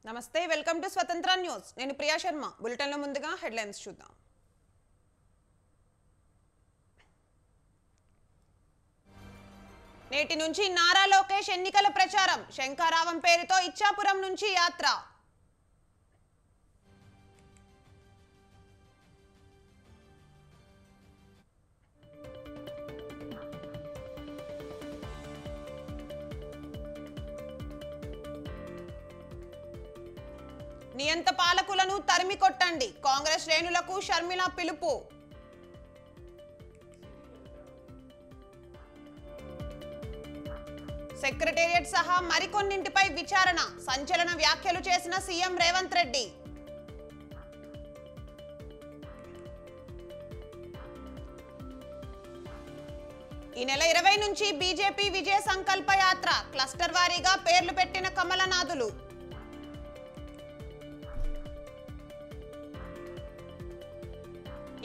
నమస్తే welcome to స్వతంత్ర news నేను ప్రియా శర్మ బులెటిన్ లో ముందుగా హెడ్లైన్స్ చూద్దాం నేటి నుంచి నారా లోకేష్ ఎన్నికల ప్రచారం శంకరావం పేరుతో ఇచ్చాపురం నుంచి యాత్ర నియంత పాలకులను తరిమి కొట్టండి కాంగ్రెస్ శ్రేణులకు షర్మిల పిలుపు సెక్రటేరియట్ సహా మరికొన్నింటిపై విచారణ సంచలన వ్యాఖ్యలు చేసిన సీఎం రేవంత్ రెడ్డి ఈ నెల 20 నుంచి బీజేపీ విజయ సంకల్ప యాత్ర క్లస్టర్ వారీగా పేర్లు పెట్టిన కమలనాథులు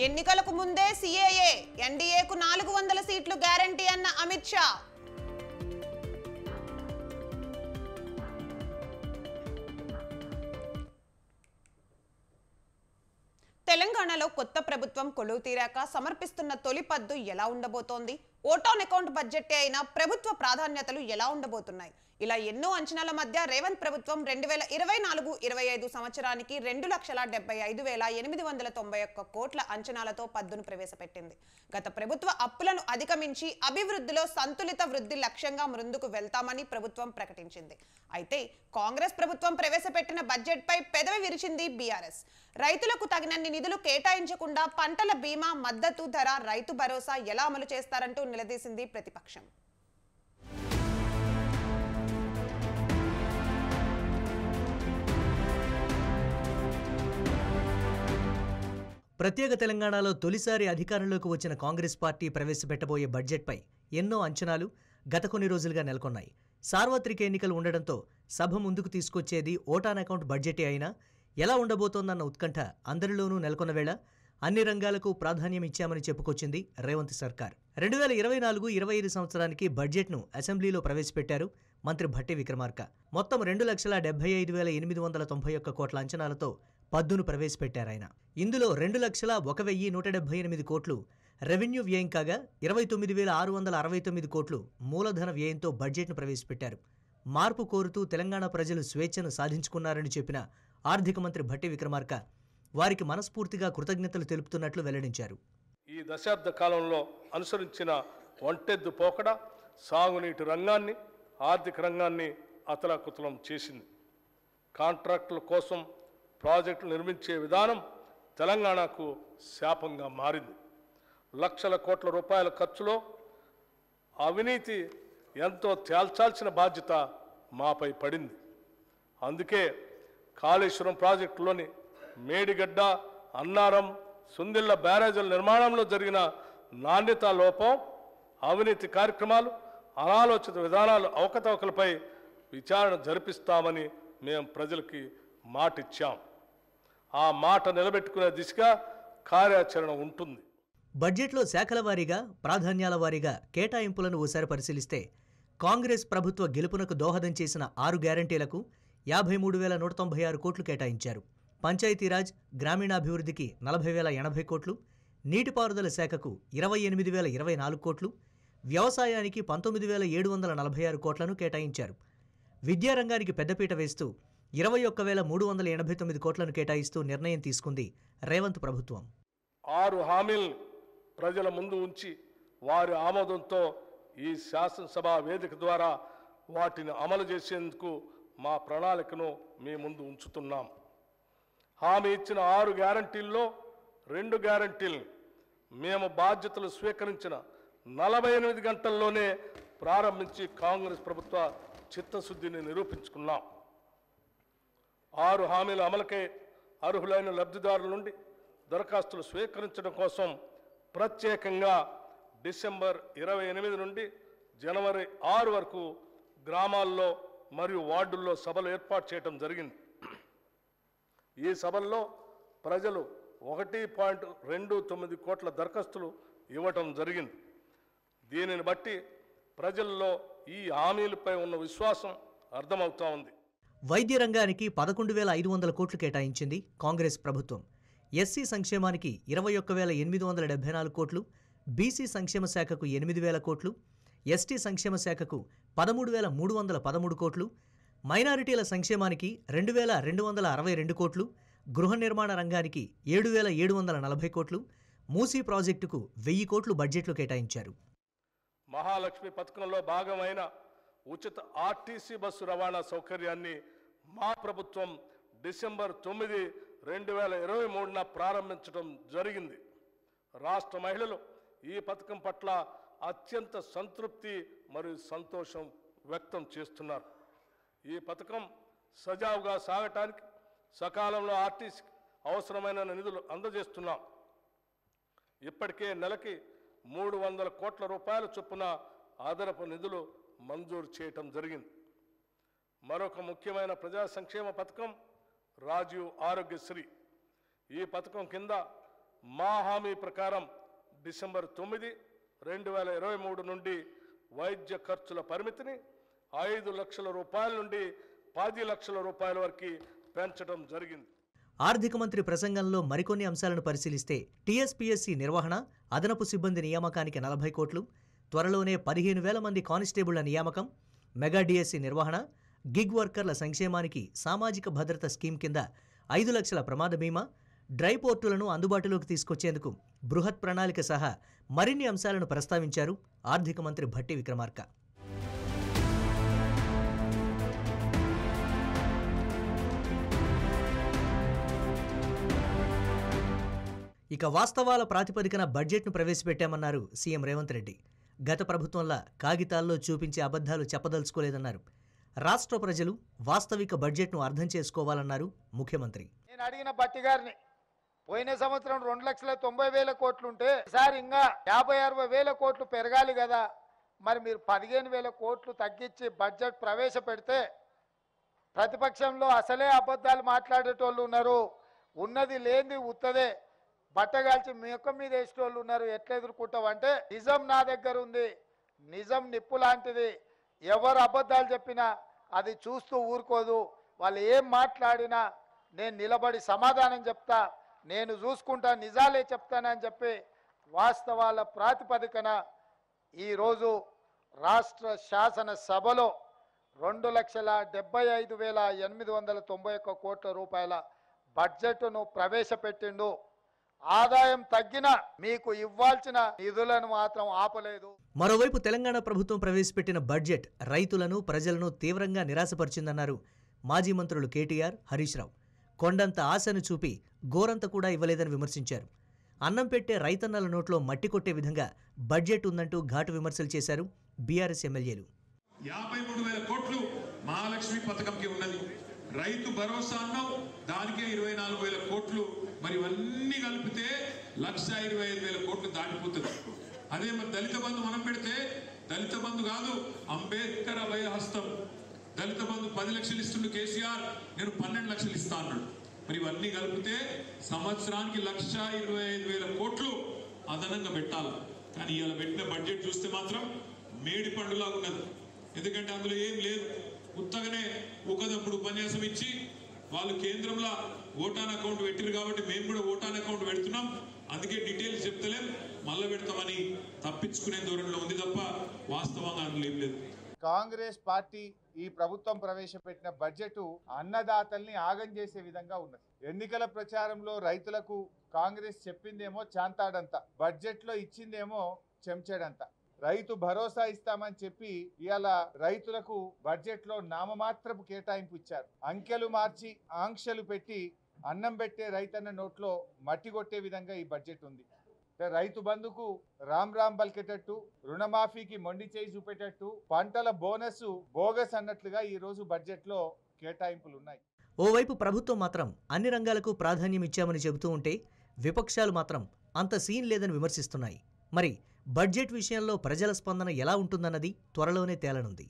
ఎన్నికలకు ముందే సీఏఏ ఎన్డీఏకు 400 సీట్లు గ్యారంటీ అన్న అమిత్ షా తెలంగాణలో కొత్త ప్రభుత్వం కొలువు తీరాక సమర్పిస్తున్న తొలి పద్దు ఎలా ఉండబోతోంది ఓట్ ఆన్ అకౌంట్ బడ్జెట్ అయినా ప్రభుత్వ ప్రాధాన్యతలు ఎలా ఉండబోతున్నాయి ఇలా ఎన్నో అంచనాల మధ్య రేవంత్ ప్రభుత్వం 2024-25 సంవత్సరానికి 2,75,891 కోట్ల అంచనాలతో పద్దును ప్రవేశపెట్టింది. గత ప్రభుత్వ అప్పులను అధిగమించి అభివృద్ధిలో సంతులిత వృద్ధి లక్ష్యంగా ముందుకు వెళ్తామని ప్రభుత్వం ప్రకటించింది. అయితే కాంగ్రెస్ ప్రభుత్వం ప్రవేశపెట్టిన బడ్జెట్ పై పెదవి విరిచింది బీఆర్ఎస్. రైతులకు తగినన్ని నిధులు కేటాయించకుండా పంటల బీమా, మద్దతు ధర, రైతు భరోసా ఎలా అమలు చేస్తారంటూ నిలదీసింది ప్రతిపక్షం. ప్రత్యేక తెలంగాణలో తొలిసారి అధికారంలోకి వచ్చిన కాంగ్రెస్ పార్టీ ప్రవేశపెట్టబోయే బడ్జెట్పై ఎన్నో అంచనాలు గత కొన్ని రోజులుగా నెలకొన్నాయి. సార్వత్రిక ఎన్నికలు ఉండడంతో సభ ముందుకు తీసుకొచ్చేది ఓట్ ఆన్ అకౌంట్ బడ్జెటే అయినా ఎలా ఉండబోతోందన్న ఉత్కంఠ అందరిలోనూ నెలకొన్న వేళ అన్ని రంగాలకు ప్రాధాన్యం ఇచ్చామని చెప్పుకొచ్చింది రేవంత్ సర్కార్. 2024-25 సంవత్సరానికి బడ్జెట్ను అసెంబ్లీలో ప్రవేశపెట్టారు మంత్రి భట్టి విక్రమార్క. మొత్తం 2,75,891 కోట్ల అంచనాలతో పద్దును ప్రవేశపెట్టారాయన. ఇందులో 2,01,178 కోట్లు రెవెన్యూ వ్యయం కాగా 29,669 కోట్లు మూలధన వ్యయంతో బడ్జెట్ను ప్రవేశపెట్టారు. మార్పు కోరుతూ తెలంగాణ ప్రజలు స్వేచ్ఛను సాధించుకున్నారని చెప్పిన ఆర్థిక మంత్రి భట్టి విక్రమార్క వారికి మనస్ఫూర్తిగా కృతజ్ఞతలు తెలుపుతున్నట్లు వెల్లడించారు. ఈ దశాబ్ద కాలంలో అనుసరించిన ఒంటెద్దు పోకడ సాగునీటి రంగాన్ని, ఆర్థిక రంగాన్ని అతలాకుతలం చేసింది. కాంట్రాక్టుల కోసం ప్రాజెక్టులు నిర్మించే విధానం తెలంగాణకు శాపంగా మారింది. లక్షల కోట్ల రూపాయల ఖర్చులో అవినీతి ఎంతో తేల్చాల్సిన బాధ్యత మాపై పడింది. అందుకే కాళేశ్వరం ప్రాజెక్టులోని మేడిగడ్డ, అన్నారం, సుందిళ్ల బ్యారేజీల నిర్మాణంలో జరిగిన నాణ్యతా లోపం, అవినీతి కార్యక్రమాలు, అనాలోచిత విధానాలు, అవకతవకలపై విచారణ జరిపిస్తామని మేము ప్రజలకి మాటిచ్చాం. ఆ మాట నిలబెట్టుకునే దిశగా కార్యాచరణ ఉంటుంది. బడ్జెట్లో శాఖల వారీగా, ప్రాధాన్యాల వారీగా కేటాయింపులను ఓసారి పరిశీలిస్తే కాంగ్రెస్ ప్రభుత్వ గెలుపునకు దోహదం చేసిన 6 గ్యారంటీలకు 53,196 కోట్లు కేటాయించారు. పంచాయతీరాజ్, గ్రామీణాభివృద్ధికి 40,080 కోట్లు, నీటిపారుదల శాఖకు 28,024 కోట్లు, వ్యవసాయానికి 19,746 కోట్లను కేటాయించారు. విద్యారంగానికి పెద్దపీట వేస్తూ 21,389 కోట్లను కేటాయిస్తూ నిర్ణయం తీసుకుంది రేవంత్ ప్రభుత్వం. 6 హామీలు ప్రజల ముందు ఉంచి వారి ఆమోదంతో ఈ శాసనసభ వేదిక ద్వారా వాటిని అమలు చేసేందుకు మా ప్రణాళికను మీ ముందు ఉంచుతున్నాం. హామీ ఇచ్చిన 6 గ్యారంటీల్లో 2 గ్యారంటీలు మేము బాధ్యతలు స్వీకరించిన 48 గంటల్లోనే ప్రారంభించి కాంగ్రెస్ ప్రభుత్వ చిత్తశుద్ధిని నిరూపించుకున్నాం. 6 హామీల అమలుకై అర్హులైన లబ్ధిదారుల నుండి దరఖాస్తులు స్వీకరించడం కోసం ప్రత్యేకంగా డిసెంబర్ 28 నుండి జనవరి 6 వరకు గ్రామాల్లో మరియు వార్డుల్లో సభలు ఏర్పాటు చేయడం జరిగింది. ఈ సభల్లో ప్రజలు 1.29 కోట్ల దరఖాస్తులు ఇవ్వటం జరిగింది. దీనిని బట్టి ప్రజల్లో ఈ హామీలపై ఉన్న విశ్వాసం అర్థమవుతా ఉంది. వైద్య రంగానికి 11,500 కోట్లు కేటాయించింది కాంగ్రెస్ ప్రభుత్వం. ఎస్సీ సంక్షేమానికి 21,874 కోట్లు, బీసీ సంక్షేమ శాఖకు 8,000 కోట్లు, ఎస్టీ సంక్షేమ శాఖకు 13,313 కోట్లు, మైనారిటీల సంక్షేమానికి 2,262 కోట్లు, గృహ నిర్మాణ రంగానికి 7,740 కోట్లు, మూసీ ప్రాజెక్టుకు 1000 కోట్లు బడ్జెట్లో కేటాయించారు. మహాలక్ష్మి పథకంలో భాగమైన ఉచిత ఆర్టీసీ బస్సు రవాణా సౌకర్యాన్ని మా ప్రభుత్వం డిసెంబర్ 9, 2023న ప్రారంభించడం జరిగింది. రాష్ట్ర మహిళలు ఈ పథకం పట్ల అత్యంత సంతృప్తి మరియు సంతోషం వ్యక్తం చేస్తున్నారు. ఈ పథకం సజావుగా సాగటానికి సకాలంలో ఆర్టీసీకి అవసరమైన నిధులు అందజేస్తున్నాం. ఇప్పటికే నెలకి 300 కోట్ల రూపాయల చొప్పున అదనపు నిధులు మంజూరు చేయటం జరిగింది. మరొక ముఖ్యమైన ప్రజా సంక్షేమ పథకం రాజీవ్ ఆరోగ్యశ్రీ. ఈ పథకం కింద మా హామీ ప్రకారం డిసెంబర్ 9, 2023 నుండి వైద్య ఖర్చుల పరిమితిని 5 లక్షల రూపాయల నుండి 10 లక్షల రూపాయల వరకు పెంచడం జరిగింది. ఆర్థిక మంత్రి ప్రసంగంలో మరికొన్ని అంశాలను పరిశీలిస్తే టీఎస్పీఎస్సీ నిర్వహణ, అదనపు సిబ్బంది నియామకానికి 40 కోట్లు, త్వరలోనే 15,000 మంది కానిస్టేబుళ్ల నియామకం, మెగా డిఎస్సీ నిర్వహణ, గిగ్ వర్కర్ల సంక్షేమానికి సామాజిక భద్రత స్కీమ్ కింద 5 లక్షల ప్రమాద బీమా, డ్రై పోర్టులను అందుబాటులోకి తీసుకొచ్చేందుకు బృహత్ ప్రణాళిక సహా మరిన్ని అంశాలను ప్రస్తావించారు ఆర్థిక మంత్రి భట్టి విక్రమార్క. ఇక వాస్తవాల ప్రాతిపదికన బడ్జెట్ను ప్రవేశపెట్టామన్నారు సీఎం రేవంత్ రెడ్డి. గత ప్రభుత్వంలా కాగితాల్లో చూపించే అబద్ధాలు చెప్పదలుచుకోలేదన్నారు. రాష్ట్ర ప్రజలు వాస్తవిక బడ్జెట్ను అర్థం చేసుకోవాలన్నారు ముఖ్యమంత్రి. నేను అడిగిన భట్టి గారిని, పోయిన సంవత్సరం 2,90,000 కోట్లుంటే ఈసారి ఇంకా 50,000-60,000 కోట్లు పెరగాలి కదా, మరి మీరు 15,000 కోట్లు తగ్గించి బడ్జెట్ ప్రవేశపెడితే ప్రతిపక్షంలో అసలే అబద్ధాలు మాట్లాడేటోళ్ళు ఉన్నారు, ఉన్నది లేనిది ఉత్తదే బట్టగాల్చి ముఖం మీద వేసేటోళ్ళు ఉన్నారు, ఎట్లా ఎదుర్కొంటావంటే నిజం నా దగ్గర ఉంది, నిజం నిప్పు లాంటిది, ఎవరు అబద్ధాలు చెప్పినా అది చూస్తూ ఊరుకోదు, వాళ్ళు ఏం మాట్లాడినా నేను నిలబడి సమాధానం చెప్తా, నేను చూసుకుంటా, నిజాలే చెప్తానని చెప్పి వాస్తవాల ప్రాతిపదికన ఈరోజు రాష్ట్ర శాసనసభలో 2,75,891 కోట్ల రూపాయల బడ్జెట్ను ప్రవేశపెట్టిండు. ఆదాయం తగ్గిన మీకు ఇవ్వాల్సిన నిధులను మాత్రం ఆపలేదు. మరోవైపు తెలంగాణ ప్రభుత్వం ప్రవేశపెట్టిన బడ్జెట్ రైతులను, ప్రజలను తీవ్రంగా నిరాశపరిచిందన్నారు మాజీ మంత్రులు కేటీఆర్, హరీష్ రావు. కొండంత ఆశను చూపి గోరంత కూడా ఇవ్వలేదని విమర్శించారు. అన్నం పెట్టే రైతన్నల నోట్లో మట్టి కొట్టే విధంగా బడ్జెట్ ఉందంటూ ఘాటు విమర్శలు చేశారు బీఆర్ఎస్ ఎమ్మెల్యేలు. 53,000 కోట్లు మహాలక్ష్మి పథకంకి ఉన్నది. రైతు భరోసా అన్నావు, దానికే 24,000 కోట్లు. మరి ఇవన్నీ కలిపితే 1,25,000 కోట్లు దాటిపోతుంది. అదే మరి దళిత బంధు మనం పెడితే దళిత బంధు కాదు, అంబేద్కర్ అభయ హస్తం. దళిత బంధు 10 లక్షలు ఇస్తుండు కేసీఆర్, నేను 12 లక్షలు ఇస్తా అన్నాడు. మరి ఇవన్నీ కలిపితే సంవత్సరానికి 1,25,000 కోట్లు అదనంగా పెట్టాలి. కానీ ఇవాళ పెట్టిన బడ్జెట్ చూస్తే మాత్రం మేడి పండులా ఉన్నది. ఎందుకంటే అందులో ఏం లేదు, ఉత్తగానే ఒకదప్పుడు ఉపన్యాసం ఇచ్చి వాళ్ళు కేంద్రంలో ఓటాన్ అకౌంట్ పెట్టిరు కాబట్టి మేము కూడా ఓటాన్ అకౌంట్ పెడుతున్నాం, అందుకే డీటెయిల్స్ చెప్తలేం, మళ్ళీ పెడతామని తప్పించుకునే ధోరణిలో ఉంది తప్ప వాస్తవంగా అందులో ఏం లేదు. కాంగ్రెస్ పార్టీ ఈ ప్రభుత్వం ప్రవేశపెట్టిన బడ్జెట్ అన్నదాతల్ని ఆగం చేసే విధంగా ఉన్నది. ఎన్నికల ప్రచారంలో రైతులకు కాంగ్రెస్ చెప్పిందేమో చాంతాడంత, బడ్జెట్లో ఇచ్చిందేమో చెంచాడంత. రైతు భరోసా ఇస్తామని చెప్పి ఇవాళ రైతులకు బడ్జెట్లో నామమాత్రపు కేటాయింపు ఇచ్చారు. అంకెలు మార్చి ఆంక్షలు పెట్టి అన్నం పెట్టే రైతన్న నోట్లో మట్టి కొట్టే విధంగా ఈ బడ్జెట్ ఉంది. రైతు బంధుకు రామ్ రామ్ పలికేటట్టు, రుణమాఫీకి మొండి చేయి చూపేటట్టు, పంటల బోనస్ బోగస్ అన్నట్లుగా ఈ రోజు బడ్జెట్లో కేటాయింపులు ఉన్నాయి. ఓవైపు ప్రభుత్వం మాత్రం అన్ని రంగాలకు ప్రాధాన్యం ఇచ్చామని చెబుతూ ఉంటే విపక్షాలు మాత్రం అంత సీన్ లేదని విమర్శిస్తున్నాయి. మరి బడ్జెట్ విషయంలో ప్రజల స్పందన ఎలా ఉంటుందన్నది త్వరలోనే తేలనుంది.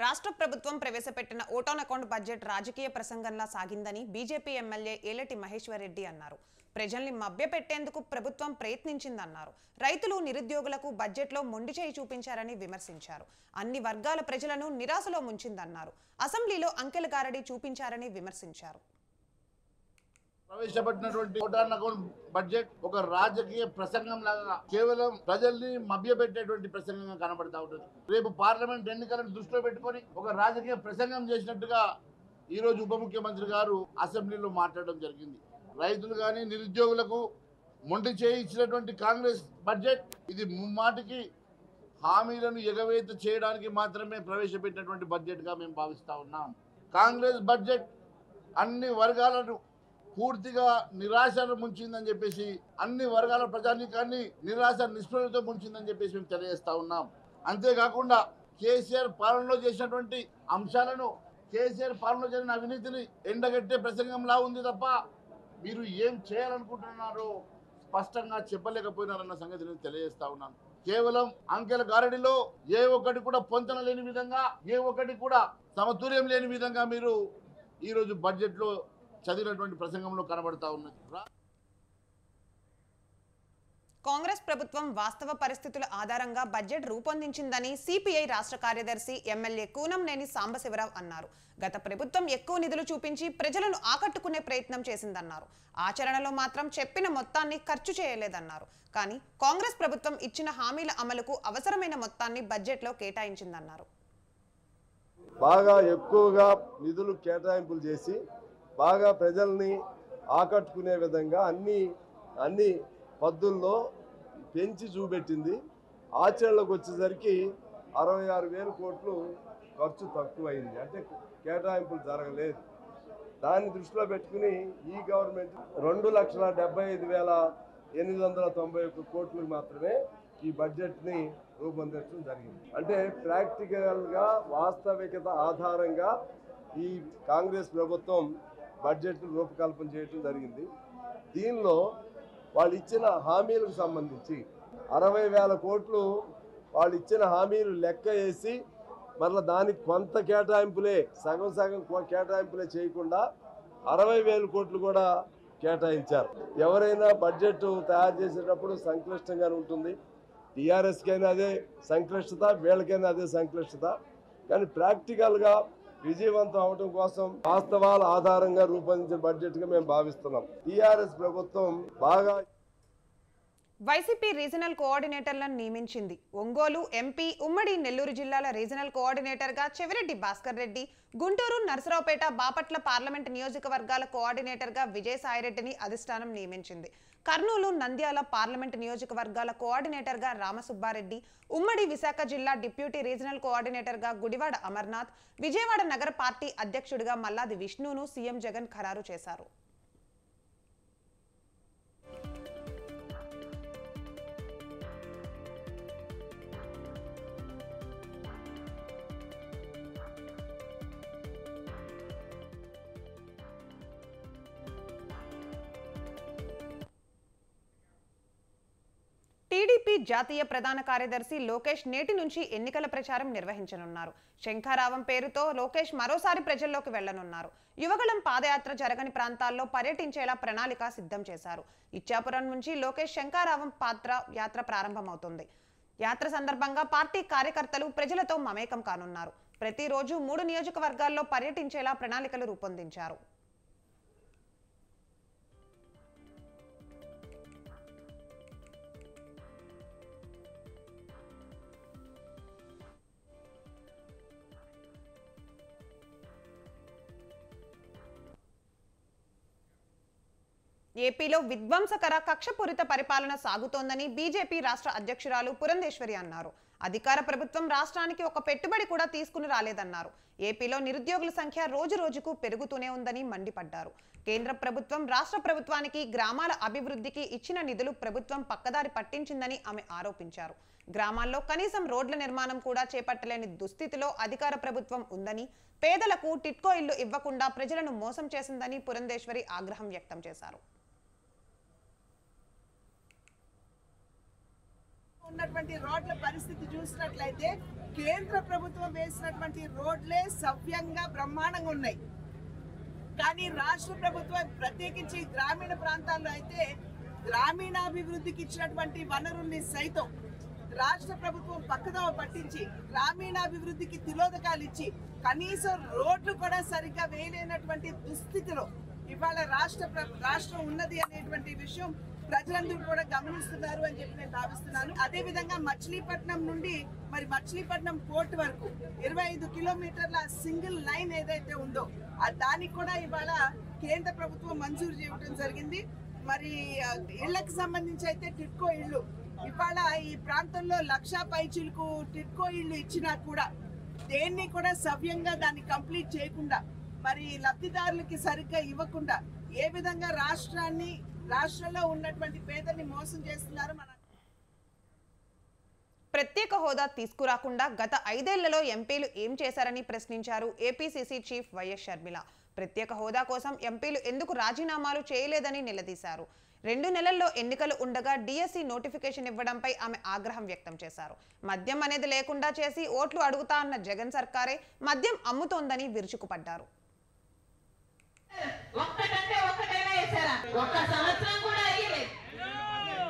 రాష్ట్ర ప్రభుత్వం ప్రవేశపెట్టిన ఓట్ ఆన్ అకౌంట్ బడ్జెట్ రాజకీయ ప్రసంగంలా సాగిందని బీజేపీ ఎమ్మెల్యే ఏలటి మహేశ్వర్ రెడ్డి అన్నారు. ప్రజల్ని మభ్యపెట్టేందుకు ప్రభుత్వం ప్రయత్నించిందన్నారు. రైతులు, నిరుద్యోగులకు బడ్జెట్లో మొండి చేయి చూపించారని విమర్శించారు. అన్ని వర్గాల ప్రజలను నిరాశలో ముంచిందన్నారు. అసెంబ్లీలో అంకెల గారడీ చూపించారని విమర్శించారు. ప్రవేశపెట్టినటువంటి ఓట్ ఆన్ అకౌంట్ బడ్జెట్ ఒక రాజకీయ ప్రసంగం లాగా కేవలం ప్రజల్ని మభ్యపెట్టేటువంటి ప్రసంగంగా కనబడతా ఉంటుంది. రేపు పార్లమెంట్ ఎన్నికలను దృష్టిలో పెట్టుకొని ఒక రాజకీయ ప్రసంగం చేసినట్టుగా ఈ రోజు ఉప ముఖ్యమంత్రి గారు అసెంబ్లీలో మాట్లాడడం జరిగింది. రైతులు కానీ నిరుద్యోగులకు మొండి చేయి ఇచ్చినటువంటి కాంగ్రెస్ బడ్జెట్ ఇది ముమ్మాటికి హామీలను ఎగవేత చేయడానికి మాత్రమే ప్రవేశపెట్టినటువంటి బడ్జెట్గా మేము భావిస్తా ఉన్నాం. కాంగ్రెస్ బడ్జెట్ అన్ని వర్గాలను పూర్తిగా నిరాశను ముంచిందని చెప్పేసి, అన్ని వర్గాల ప్రజానీకాన్ని నిరాశ నిస్పృహలతో ముంచిందని చెప్పేసి మేము తెలియజేస్తా ఉన్నాం. అంతేకాకుండా కేసీఆర్ పాలనలో చేసినటువంటి అంశాలను, కేసీఆర్ పాలనలో జరిగిన అవినీతిని ఎండగట్టే ప్రసంగంలా ఉంది తప్ప మీరు ఏం చేయాలనుకుంటున్నారో స్పష్టంగా చెప్పలేకపోయినారన్న సంగతి నేను తెలియజేస్తా ఉన్నాను. కేవలం అంకెల గారడిలో ఏ ఒక్కటి కూడా పొంతన లేని విధంగా, ఏ ఒక్కటి కూడా సమతుల్యం లేని విధంగా మీరు ఈరోజు బడ్జెట్లో చదివినటువంటి ప్రసంగంలో కనబడతా ఉన్నది. కాంగ్రెస్ ప్రభుత్వం వాస్తవ పరిస్థితుల ఆధారంగా బడ్జెట్ రూపొందించిందని సిపిఐ రాష్ట్ర కార్యదర్శి ఎమ్మెల్యే కూనంనేని సాంబశివరావు అన్నారు. గత ప్రభుత్వం ఎక్కువ నిధులు చూపించి ప్రజలను ఆకట్టుకునే ప్రయత్నం చేసిందన్నారు. ఆచరణలో మాత్రం చెప్పిన మొత్తాన్ని ఖర్చు చేయలేదన్నారు. కానీ కాంగ్రెస్ ప్రభుత్వం ఇచ్చిన హామీల అమలుకు అవసరమైన మొత్తాన్ని బడ్జెట్లో కేటాయించిందన్నారు. బాగా ఎక్కువగా నిధులు కేటాయింపులు చేసి బాగా ప్రజల్ని ఆకట్టుకునే విధంగా అన్ని పద్ధతుల్లో పెంచి చూపెట్టింది. ఆచరణలోకి వచ్చేసరికి 66,000 కోట్లు ఖర్చు తక్కువైంది, అంటే కేటాయింపులు జరగలేదు. దాన్ని దృష్టిలో పెట్టుకుని ఈ గవర్నమెంట్ 2,75,891 కోట్లకు మాత్రమే ఈ బడ్జెట్ని రూపొందించడం జరిగింది. అంటే ప్రాక్టికల్గా వాస్తవికత ఆధారంగా ఈ కాంగ్రెస్ ప్రభుత్వం బడ్జెట్ రూపకల్పన చేయడం జరిగింది. దీనిలో వాళ్ళు ఇచ్చిన హామీలకు సంబంధించి 60,000 కోట్లు వాళ్ళు ఇచ్చిన హామీలు లెక్క వేసి మరలా దానికి కొంత కేటాయింపులే, సగం కేటాయింపులే చేయకుండా 60,000 కోట్లు కూడా కేటాయించారు. ఎవరైనా బడ్జెట్ తయారు చేసేటప్పుడు సంక్లిష్టంగానే ఉంటుంది. టీఆర్ఎస్కైనా అదే సంక్లిష్టత, వీళ్ళకైనా అదే సంక్లిష్టత. కానీ ప్రాక్టికల్గా విజయవంతం అవడం కోసం వాస్తవాల ఆధారంగా రూపొందించిన బడ్జెట్గా మేము భావిస్తున్నాం. టీఆర్ఎస్ ప్రభుత్వం బాగా వైసీపీ రీజనల్ కోఆర్డినేటర్లను నియమించింది. ఒంగోలు, ఎంపీ, ఉమ్మడి నెల్లూరు జిల్లాల రీజనల్ కోఆర్డినేటర్గా చెవిరెడ్డి భాస్కర్ రెడ్డి, గుంటూరు, నరసరావుపేట, బాపట్ల పార్లమెంట్ నియోజకవర్గాల కోఆర్డినేటర్గా విజయసాయిరెడ్డిని అధిష్టానం నియమించింది. కర్నూలు, నంద్యాల పార్లమెంట్ నియోజకవర్గాల కోఆర్డినేటర్గా రామసుబ్బారెడ్డి, ఉమ్మడి విశాఖ జిల్లా డిప్యూటీ రీజనల్ కోఆర్డినేటర్గా గుడివాడ అమర్నాథ్, విజయవాడ నగర పార్టీ అధ్యక్షుడిగా మల్లాది విష్ణును సీఎం జగన్ ఖరారు చేశారు. టీడీపీ జాతీయ ప్రధాన కార్యదర్శి లోకేష్ నేటి నుంచి ఎన్నికల ప్రచారం నిర్వహించనున్నారు. శంఖారావం పేరుతో లోకేష్ మరోసారి ప్రజల్లోకి వెళ్లనున్నారు. యువగళం పాదయాత్ర జరగని ప్రాంతాల్లో పర్యటించేలా ప్రణాళిక సిద్ధం చేశారు. ఇచ్చాపురం నుంచి లోకేష్ శంఖారావం యాత్ర ప్రారంభమవుతుంది. యాత్ర సందర్భంగా పార్టీ కార్యకర్తలు ప్రజలతో మమేకం కానున్నారు. ప్రతిరోజు 3 నియోజకవర్గాల్లో పర్యటించేలా ప్రణాళికలు రూపొందించారు. ఏపీలో విధ్వంసకర కక్షపూరిత పరిపాలన సాగుతోందని బీజేపీ రాష్ట్ర అధ్యక్షురాలు పురంధేశ్వరి అన్నారు. అధికార ప్రభుత్వం రాష్ట్రానికి ఒక పెట్టుబడి కూడా తీసుకుని రాలేదన్నారు. ఏపీలో నిరుద్యోగుల సంఖ్య రోజు రోజుకు పెరుగుతూనే ఉందని మండిపడ్డారు. కేంద్ర ప్రభుత్వం రాష్ట్ర ప్రభుత్వానికి గ్రామాల అభివృద్ధికి ఇచ్చిన నిధులు ప్రభుత్వం పక్కదారి పట్టించిందని ఆమె ఆరోపించారు. గ్రామాల్లో కనీసం రోడ్ల నిర్మాణం కూడా చేపట్టలేని దుస్థితిలో అధికార ప్రభుత్వం ఉందని, పేదలకు టిట్కో ఇల్లు ఇవ్వకుండా ప్రజలను మోసం చేసిందని పురంధేశ్వరి ఆగ్రహం వ్యక్తం చేశారు. ఉన్నటువంటి రోడ్ల పరిస్థితి చూసినట్లయితే కేంద్ర ప్రభుత్వం వేసినటువంటి రోడ్లే సవ్యంగా బ్రహ్మాండంగా ఉన్నాయి. కానీ రాష్ట్ర ప్రభుత్వం ప్రత్యేకించి గ్రామీణ ప్రాంతాల్లో అయితే గ్రామీణాభివృద్ధికి ఇచ్చినటువంటి వనరుల్ని సైతం రాష్ట్ర ప్రభుత్వం పక్కదోవ పట్టించి గ్రామీణాభివృద్ధికి తిలోదకాలు ఇచ్చి కనీసం రోడ్లు కూడా సరిగ్గా వేయలేనటువంటి దుస్థితిలో ఇవాళ రాష్ట్రం ఉన్నది అనేటువంటి విషయం ప్రజలందరూ కూడా గమనిస్తున్నారు అని చెప్పి నేను భావిస్తున్నాను. అదే విధంగా మచిలీపట్నం నుండి మరి మచిలీపట్నం పోర్ట్ వరకు 25 కిలోమీటర్ల సింగిల్ లైన్ ఏదైతే ఉందో దానికి కూడా ఇవాళ కేంద్ర ప్రభుత్వం మంజూరు చేయడం జరిగింది. మరి ఇళ్లకు సంబంధించి అయితే టిట్కో ఇళ్లు ఇవాళ ఈ ప్రాంతంలో 1,00,000 పైచిలకు టిట్కో ఇళ్లు ఇచ్చినా కూడా దేన్ని కూడా సవ్యంగా దాన్ని కంప్లీట్ చేయకుండా మరి లబ్ధిదారులకి సరిగ్గా ఇవ్వకుండా ఏ విధంగా రాష్ట్రంలో ఉన్నటువంటి పేదల్ని మోసం చేస్తున్నారు. ప్రత్యేక హోదా తీసుకురాకుండా గత 5 ఏళ్లలో ఎంపీలు ఏం చేశారని ప్రశ్నించారు ఏపీసీసీ చీఫ్ వైఎస్ షర్మిల. ప్రత్యేక హోదా కోసం ఎంపీలు ఎందుకు రాజీనామాలు చేయలేదని నిలదీశారు. 2 నెలల్లో ఎన్నికలు ఉండగా డిఎస్సి నోటిఫికేషన్ ఇవ్వడంపై ఆమె ఆగ్రహం వ్యక్తం చేశారు. మద్యం అనేది లేకుండా చేసి ఓట్లు అడుగుతా అన్న జగన్ సర్కారే మద్యం అమ్ముతోందని విరుచుకుపడ్డారు. ఒక్కటంటే ఒక్కటైనా వేశారా? ఒక్క సంవత్సరం కూడా అయ్యలేదు.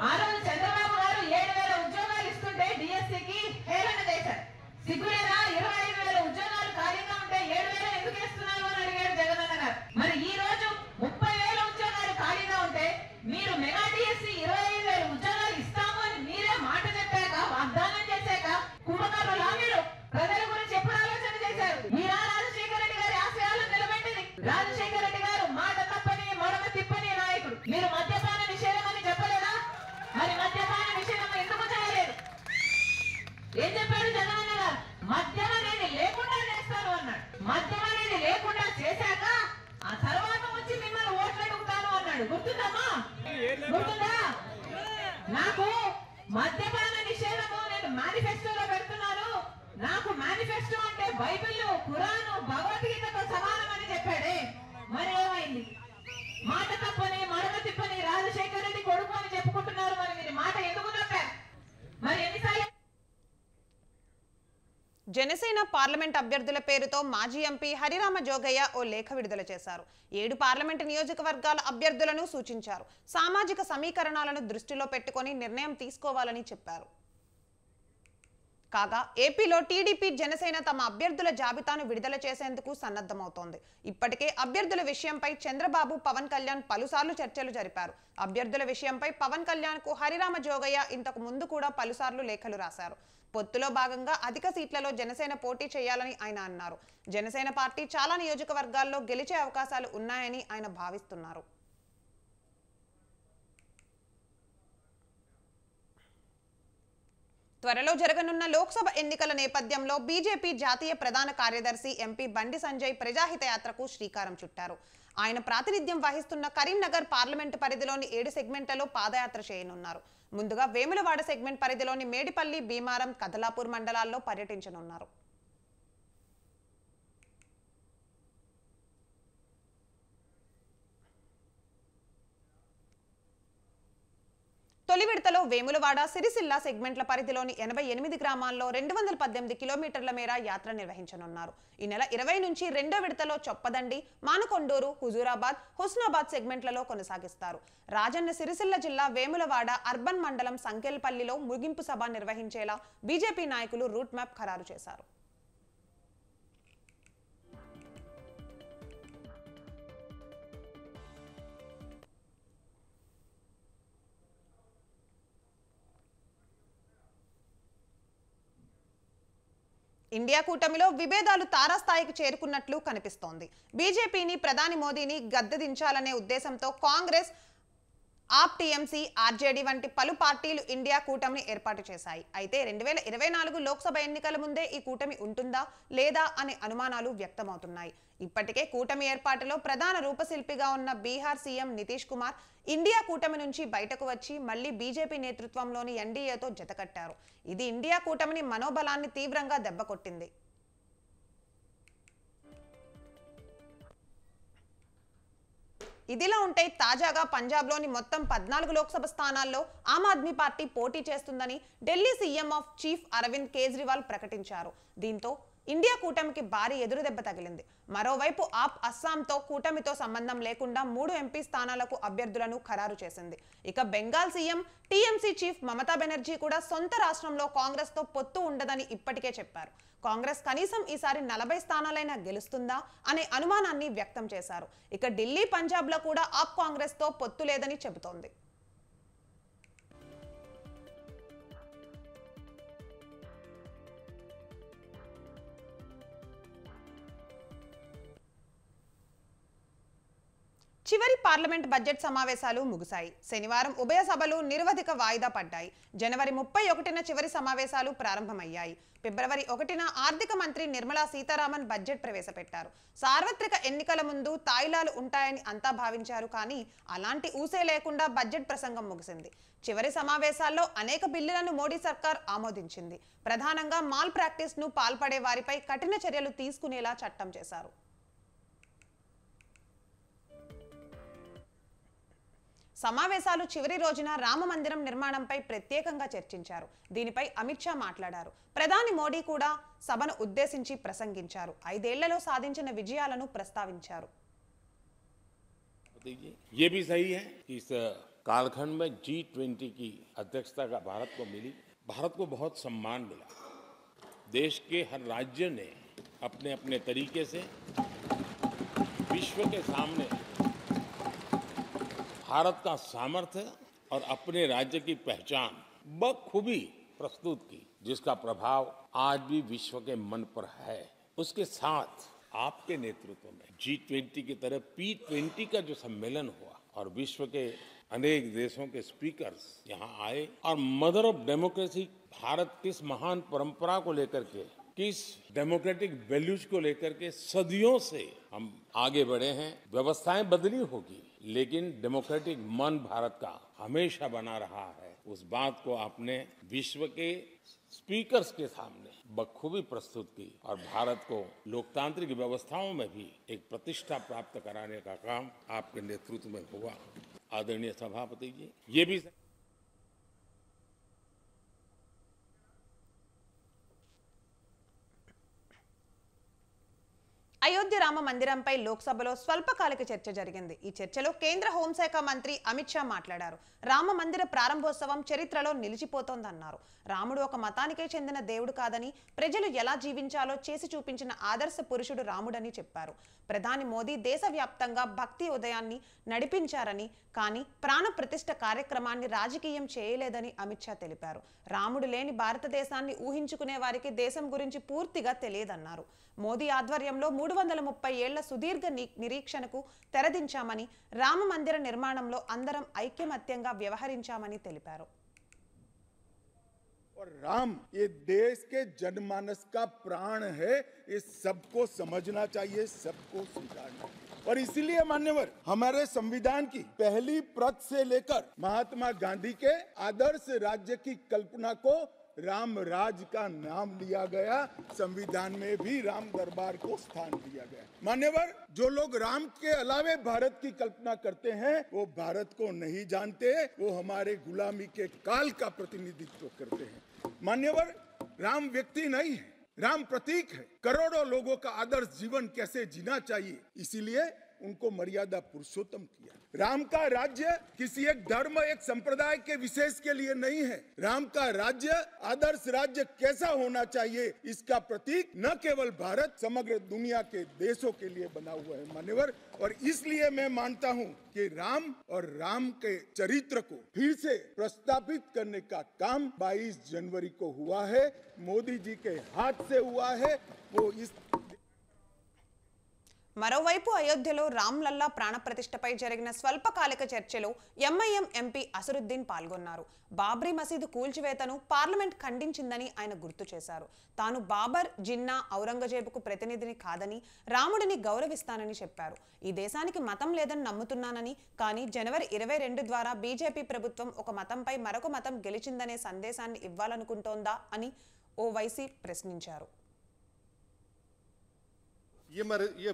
ఆ రోజు చంద్రబాబు గారు 7,000 ఉద్యోగాలు ఇస్తుంటే డిఎస్సికి హేళన చేశారు. సిగ్గులేదా? 25,000 ఉద్యోగాలు ఖాళీగా ఉంటే 7,000 ఎందుకు వేస్తున్నారు అని అడిగారు జగనన్న గారు. మరి ఈ రోజు 30,000 ఉద్యోగాలు ఖాళీగా ఉంటే మీరు మెగా డిఎస్సి 25,000 ఉద్యోగాలు ఇస్తాము అని మీరే మాట చెప్పాక వాగ్దానం చేశాక కుంభకర్ణులా మీరు ప్రజల గురించి ఎప్పుడు ఆలోచన చేశారు? మీరా రాజశేఖర రెడ్డి గారి ఆశయాలను నిలబెట్టింది. రాజశేఖర రెడ్డి గారు మాట తప్పని మడమ తిప్పని నాయకుడు. మీరు మద్యపాన నిషేధం అని చెప్పలేదా? మరి మద్యపాన నిషేధం ఎందుకు చేయలేదు? ఏం చెప్పాడు జగనన్న గారు? మద్యం అనేది లేకుండా చేస్తాను అన్నాడు. మద్యం అనేది లేకుండా చేశాక ఆ తర్వాత వచ్చి మిమ్మల్ని ఓట్లు అడుగుతాను అన్నాడు. గుర్తుందమ్మా? గుర్తుందా? నాకు మద్యపాన నిషేధము నేను మేనిఫెస్టోలో పెడుతున్నాను. నాకు మేనిఫెస్టో అంటే బైబిల్, ఖురాను, భగవద్గీతతో సమానం అని చెప్పాడే. మరి ఏమైంది? మాట తప్పని మడమ తిప్పని రాజశేఖర రెడ్డి కొడుకు అని చెప్పుకుంటున్నారు. మరి మీరు మాట ఎందుకు తప్పారు? మరి ఎన్నిసార్లు? జనసేన పార్లమెంట్ అభ్యర్థుల పేరుతో మాజీ ఎంపీ హరిరామ జోగయ్య ఓ లేఖ విడుదల చేశారు. 7 పార్లమెంటు నియోజకవర్గాల అభ్యర్థులను సూచించారు. సామాజిక సమీకరణాలను దృష్టిలో పెట్టుకొని నిర్ణయం తీసుకోవాలని చెప్పారు. కాగా ఏపీలో టీడీపీ జనసేన తమ అభ్యర్థుల జాబితాను విడుదల చేసేందుకు సన్నద్ధమవుతోంది. ఇప్పటికే అభ్యర్థుల విషయంపై చంద్రబాబు, పవన్ కళ్యాణ్ పలుసార్లు చర్చలు జరిపారు. అభ్యర్థుల విషయంపై పవన్ కళ్యాణ్ కు హరిరామ జోగయ్య ఇంతకు ముందు కూడా పలుసార్లు లేఖలు రాశారు. పొత్తులో భాగంగా అధిక సీట్లలో జనసేన పోటీ చేయాలని ఆయన అన్నారు. జనసేన పార్టీ చాలా నియోజకవర్గాల్లో గెలిచే అవకాశాలు ఉన్నాయని ఆయన భావిస్తున్నారు. త్వరలో జరగనున్న లోక్సభ ఎన్నికల నేపథ్యంలో బీజేపీ జాతీయ ప్రధాన కార్యదర్శి ఎంపీ బండి సంజయ్ ప్రజాహిత యాత్రకు శ్రీకారం చుట్టారు. ఆయన ప్రాతినిధ్యం వహిస్తున్న కరీంనగర్ పార్లమెంటు పరిధిలోని 7 సెగ్మెంట్లలో పాదయాత్ర చేయనున్నారు. ముందుగా వేములవాడ సెగ్మెంట్ పరిధిలోని మేడిపల్లి, భీమారం, కదలాపూర్ మండలాల్లో పర్యటించనున్నారు. తొలి విడతలో వేములవాడ, సిరిసిల్ల సెగ్మెంట్ల పరిధిలోని 88 గ్రామాల్లో 218 కిలోమీటర్ల మేర యాత్ర నిర్వహించనున్నారు. ఈ నెల 20 నుంచి రెండో విడతలో చొప్పదండి, మానకొండూరు, హుజూరాబాద్, హుస్నాబాద్ సెగ్మెంట్లలో కొనసాగిస్తారు. రాజన్న సిరిసిల్ల జిల్లా వేములవాడ అర్బన్ మండలం సంకెల్పల్లిలో ముగింపు సభ నిర్వహించేలా బీజేపీ నాయకులు రూట్ మ్యాప్ ఖరారు చేశారు. ఇండియా కూటమిలో విభేదాలు తారాస్థాయికి చేరుకున్నట్లు కనిపిస్తోంది. బీజేపీని, ప్రధాని మోదీని గద్దెదించాలనే ఉద్దేశంతో కాంగ్రెస్, ఆప్, టీఎంసీ, ఆర్జేడీ వంటి పలు పార్టీలు ఇండియా కూటమిని ఏర్పాటు చేశాయి. అయితే 2024 లోక్సభ ఎన్నికల ముందే ఈ కూటమి ఉంటుందా లేదా అనే అనుమానాలు వ్యక్తమవుతున్నాయి. ఇప్పటికే కూటమి ఏర్పాటులో ప్రధాన రూపశిల్పిగా ఉన్న బీహార్ సీఎం నితీష్ కుమార్ ఇండియా కూటమి నుంచి బయటకు వచ్చి మళ్లీ బీజేపీ నేతృత్వంలోని ఎన్డీఏతో జతకట్టారు. ఇది ఇండియా కూటమిని మనోబలాన్ని తీవ్రంగా దెబ్బకొట్టింది. ఇదిలా ఉంటే తాజాగా పంజాబ్లోని మొత్తం 14 లోక్సభ స్థానాల్లో ఆమ్ ఆద్మీ పార్టీ పోటీ చేస్తుందని Delhi CM of chief Arvind Kejriwal ప్రకటించారు. దీంతో ఇండియా కూటమికి భారీ ఎదురుదెబ్బ తగిలింది. మరోవైపు ఆప్ అస్సాంతో కూటమితో సంబంధం లేకుండా 3 ఎంపీ స్థానాలకు అభ్యర్థులను ఖరారు చేసింది. ఇక Bengal CM TMC chief Mamata Banerjee కూడా సొంత రాష్ట్రంలో కాంగ్రెస్తో పొత్తు ఉండదని ఇప్పటికే చెప్పారు. కాంగ్రెస్ కనీసం ఈసారి 40 స్థానాలైనా గెలుస్తుందా అనే అనుమానాన్ని వ్యక్తం చేశారు. ఇక ఢిల్లీ, పంజాబ్లో కూడా ఆప్ కాంగ్రెస్తో పొత్తు లేదని చెబుతోంది. చివరి పార్లమెంట్ బడ్జెట్ సమావేశాలు ముగిశాయి. శనివారం ఉభయ సభలు నిరవధిక వాయిదా పడ్డాయి. జనవరి 31న చివరి సమావేశాలు ప్రారంభమయ్యాయి. ఫిబ్రవరి 1న ఆర్థిక మంత్రి నిర్మలా సీతారామన్ బడ్జెట్ ప్రవేశపెట్టారు. సార్వత్రిక ఎన్నికల ముందు తాయిలాలు ఉంటాయని అంతా భావించారు. కానీ అలాంటి ఊసే లేకుండా బడ్జెట్ ప్రసంగం ముగిసింది. చివరి సమావేశాల్లో అనేక బిల్లులను మోడీ సర్కార్ ఆమోదించింది. ప్రధానంగా మాల్ ప్రాక్టీస్ ను పాల్పడే వారిపై కఠిన చర్యలు తీసుకునేలా చట్టం చేశారు. సమావేశాలు చివరి రోజున రామ మందిరం నిర్మాణంపై ప్రత్యేకంగా చర్చించారు. దీనిపై అమిత్ షా మాట్లాడారు. ప్రధాని మోడీ కూడా సభను ఉద్దేశించి ప్రసంగించారు. 5 ఏళ్లలో సాధించిన విజయాలను ప్రస్తావించారు. ये भी सही है कि इस कालखंड में G20 की अध्यक्षता का भारत को मिली. भारत को बहुत सम्मान मिला. देश के हर राज्य ने अपने अपने तरीके से विश्व के सामने भारत का सामर्थ्य और अपने राज्य की पहचान बखूबी प्रस्तुत की, जिसका प्रभाव आज भी विश्व के मन पर है. उसके साथ आपके नेतृत्व में G20 की तरह P20 का जो सम्मेलन हुआ और विश्व के अनेक देशों के स्पीकर्स यहाँ आए और मदर ऑफ डेमोक्रेसी भारत किस महान परंपरा को लेकर के, किस डेमोक्रेटिक वैल्यूज को लेकर के सदियों से हम आगे बढ़े हैं. व्यवस्थाएं बदली होगी लेकिन डेमोक्रेटिक मन भारत का हमेशा बना रहा है. उस बात को आपने विश्व के स्पीकर्स के सामने बखूबी प्रस्तुत की और भारत को लोकतांत्रिक व्यवस्थाओं में भी एक प्रतिष्ठा प्राप्त कराने का काम आपके नेतृत्व में हुआ. आदरणीय सभापति जी, ये भी అయోధ్య రామ మందిరంపై లోక్సభలో స్వల్పకాలిక చర్చ జరిగింది. ఈ చర్చలో కేంద్ర హోంశాఖ మంత్రి అమిత్ షా మాట్లాడారు. రామ మందిర ప్రారంభోత్సవం చరిత్రలో నిలిచిపోతోందన్నారు. రాముడు ఒక మతానికే చెందిన దేవుడు కాదని, ప్రజలు ఎలా జీవించాలో చేసి చూపించిన ఆదర్శ పురుషుడు రాముడని చెప్పారు. ప్రధాని మోదీ దేశవ్యాప్తంగా భక్తి ఉదయాన్ని నడిపించారని, కానీ ప్రాణ ప్రతిష్ఠ కార్యక్రమాన్ని రాజకీయం చేయలేదని అమిత్ షా తెలిపారు. రాముడు లేని భారతదేశాన్ని ఊహించుకునే వారికి దేశం గురించి పూర్తిగా తెలియదన్నారు. మోదీ ఆధ్వర్యంలో 330 ఏళ్ల సుదీర్ఘ నిరీక్షణకు తెరదించామని, రామ మందిర నిర్మాణంలో అందరం ఐక్యమత్యంగా వ్యవహరించామని తెలిపారు. और राम ये देश के जनमानस का प्राण है. ये सबको समझना चाहिए, सबको स्वीकारना. और इसीलिए मान्यवर हमारे संविधान की पहली प्रत से लेकर महात्मा गांधी के आदर्श राज्य की कल्पना को राम राज का नाम लिया गया. संविधान में भी राम दरबार को स्थान दिया गया. मान्यवर, जो लोग राम के अलावे भारत की कल्पना करते हैं वो भारत को नहीं जानते, वो हमारे गुलामी के काल का प्रतिनिधित्व करते हैं. मान्यवर, राम व्यक्ति नहीं है, राम प्रतीक है. करोड़ों लोगों का आदर्श जीवन कैसे जीना चाहिए, इसीलिए उनको मर्यादा पुरुषोत्तम किया. राम का राज्य किसी एक धर्म, एक संप्रदाय के विशेष के लिए नहीं है. राम का राज्य, आदर्श राज्य कैसा होना चाहिए, इसका प्रतीक न केवल भारत, समग्र दुनिया के देशों के लिए बना हुआ है. मान्यवर, और इसलिए मैं मानता हूं कि राम और राम के चरित्र को फिर से प्रस्तावित करने का काम 22 जनवरी को हुआ है. मोदी जी के हाथ से हुआ है. वो इस మరోవైపు అయోధ్యలో రామ్లల్లా ప్రాణప్రతిష్ఠపై జరిగిన స్వల్పకాలిక చర్చలో ఎంఐఎం ఎంపీ అసరుద్దీన్ పాల్గొన్నారు. బాబ్రీ మసీదు కూల్చివేతను పార్లమెంట్ ఖండించిందని ఆయన గుర్తు చేశారు. తాను బాబర్, జిన్నా, ఔరంగజేబుకు ప్రతినిధిని కాదని, రాముడిని గౌరవిస్తానని చెప్పారు. ఈ దేశానికి మతం లేదని నమ్ముతున్నానని, కానీ జనవరి 22 ద్వారా బీజేపీ ప్రభుత్వం ఒక మతంపై మరొక మతం గెలిచిందనే సందేశాన్ని ఇవ్వాలనుకుంటోందా అని ఓవైసీ ప్రశ్నించారు. ये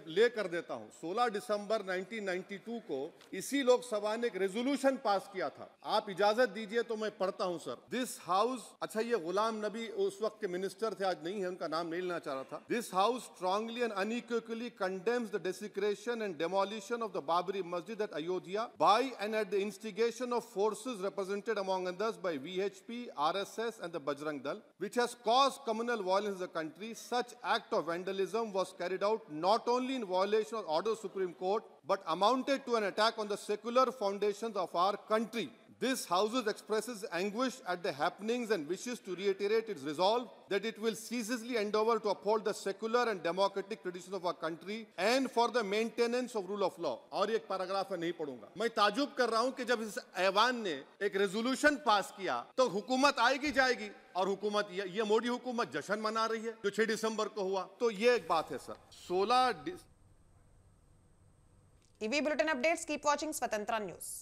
ले कर देता हूं। 16 दिसंबर 1992 को इसी लोकसभा ने एक रेजोल्यूशन पास किया था। आप इजाजत दीजिए तो मैं पढ़ता हूं सर। दिस हाउस, अच्छा ये गुलाम नबी उस वक्त के मिनिस्टर थे, आज नहीं है, उनका नाम नहीं लेना चाह रहा था। This house strongly and unequivocally condemns the desecration and demolition of the Babri Masjid at Ayodhya by and at the instigation of forces represented among others by VHP, RSS and the Bajrang Dal, which has caused communal violence in the country. Such act of vandalism was carried out not only in violation of order of Supreme Court but amounted to an attack on the secular foundations of our country. This House expresses anguish at the happenings and wishes to reiterate its resolve that it will ceaselessly endeavor to uphold the secular and democratic traditions of our country and for the maintenance of rule of law. और एक paragraph है, नहीं पढ़ूंगा। मैं ताजुब कर रहा हूं कि जब इस ऐवान ने एक रेजोल्यूशन पास किया तो हुकूमत आएगी जाएगी, और हुकूमत ये मोदी हुकूमत जश्न मना रही है जो 6 दिसंबर को हुआ। तो ये एक बात है सर। 16 इवी बुलेटिन अपडेट्स, कीप वाचिंग स्वतंत्र न्यूज़।